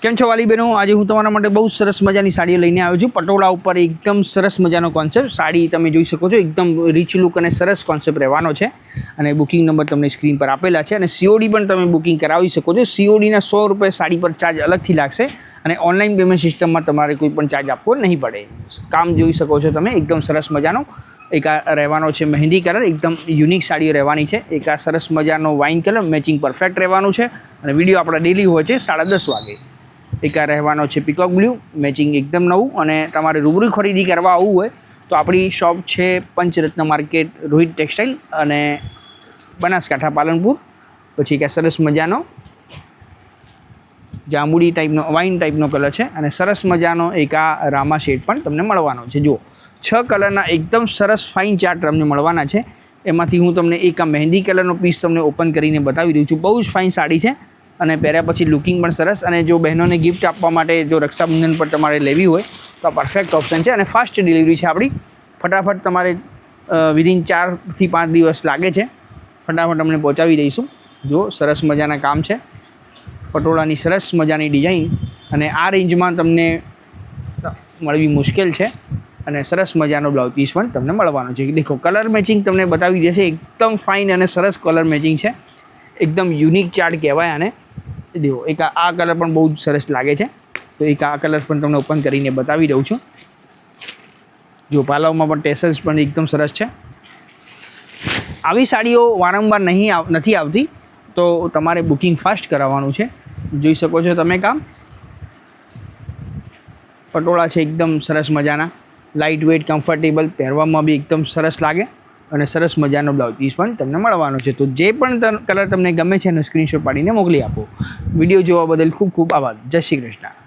કેમ છો વાલી બહેનો? આજે હું તમારા માટે બહુ સરસ મજાની સાડીઓ લઈને આવ્યો છું. પટોળા ઉપર એકદમ સરસ મજાનો કોન્સેપ્ટ. સાડી તમે જોઈ શકો છો, એકદમ રીચ લુક અને સરસ કોન્સેપ્ટ રહેવાનો છે. અને બુકિંગ નંબર તમને સ્ક્રીન પર આપેલા છે. અને સીઓડી પણ તમે બુકિંગ કરાવી શકો છો. સીઓડીના 100 રૂપિયા સાડી પર ચાર્જ અલગથી લાગશે. અને ઓનલાઈન પેમેન્ટ સિસ્ટમમાં તમારે કોઈ પણ ચાર્જ આપવો નહીં પડે. કામ જોઈ શકો છો તમે, એકદમ સરસ મજાનો. એક આ રહેવાનો છે મહેંદી કલર, એકદમ યુનિક સાડીઓ રહેવાની છે. એક આ સરસ મજાનો વાઇન કલર મેચિંગ પરફેક્ટ રહેવાનું છે. અને વિડીયો આપણા ડેલી હોય છે 10:30 વાગે. એક આ રહેવાનો છે પીકોક બ્લુ મેચિંગ એકદમ નવું. અને તમારે રૂબરૂ ખરીદી કરવા આવવું હોય તો આપણી શોપ છે પંચરત્ન માર્કેટ, રોહિત ટેક્સટાઇલ અને બનાસકાંઠા પાલનપુર. પછી એક સરસ મજાનો જાંબુડી ટાઈપનો વાઇન ટાઈપનો કલર છે. અને સરસ મજાનો એક આ રામા શેડ પણ તમને મળવાનો છે. જુઓ, 6 કલરના એકદમ સરસ ફાઇન ચાર્ટ તમને મળવાના છે. એમાંથી હું તમને એક આ મહેંદી કલરનો પીસ તમને ઓપન કરીને બતાવી દઉં છું. બહુ જ ફાઇન સાડી છે અને પહેર્યા પછી લુકિંગ પણ સરસ. અને જો બહેનોને ગિફ્ટ આપવા માટે જો રક્ષાબંધન પર તમારે લેવી હોય તો આ પરફેક્ટ ઓપ્શન છે. અને ફાસ્ટ ડિલિવરી છે આપણી. ફટાફટ તમારે વિધિન 4 થી 5 દિવસ લાગે છે. ફટાફટ અમને પહોંચાવી દઈશું. જો સરસ મજાના કામ છે, પટોળાની સરસ મજાની ડિઝાઇન. અને આ રેન્જમાં તમને મળવી મુશ્કેલ છે. અને સરસ મજાનો બ્લાઉઝ પીસ પણ તમને મળવાનો છે. દેખો, કલર મેચિંગ તમને બતાવી દેશે. એકદમ ફાઇન અને સરસ કલર મેચિંગ છે. એકદમ યુનિક ચાર્ટ કહેવાય આને. દેખો, એક આ કલર પણ બહુ જ સરસ લાગે છે. તો એક આ કલર પણ તમને ઓપન કરીને બતાવી દઉં છું. જો પાલવમાં પણ ટેસલ્સ પણ એકદમ સરસ છે. આવી સાડીઓ વારંવાર નથી આવતી, તો તમારે બુકિંગ ફાસ્ટ કરાવવાનું છે. જોઈ શકો છો તમે કામ. પટોળા છે એકદમ સરસ મજાના, લાઇટ વેઇટ, કમ્ફર્ટેબલ, પહેરવામાં બી એકદમ સરસ લાગે. અને સરસ મજાનો બ્લાઉઝ પીસ પણ તમને મળવાનો છે. તો જે પણ કલર તમને ગમે છે એનો સ્ક્રીનશોટ પાડીને મોકલી આપો. વિડીયો જોવા બદલ ખૂબ ખૂબ આભાર. જય શ્રી કૃષ્ણ.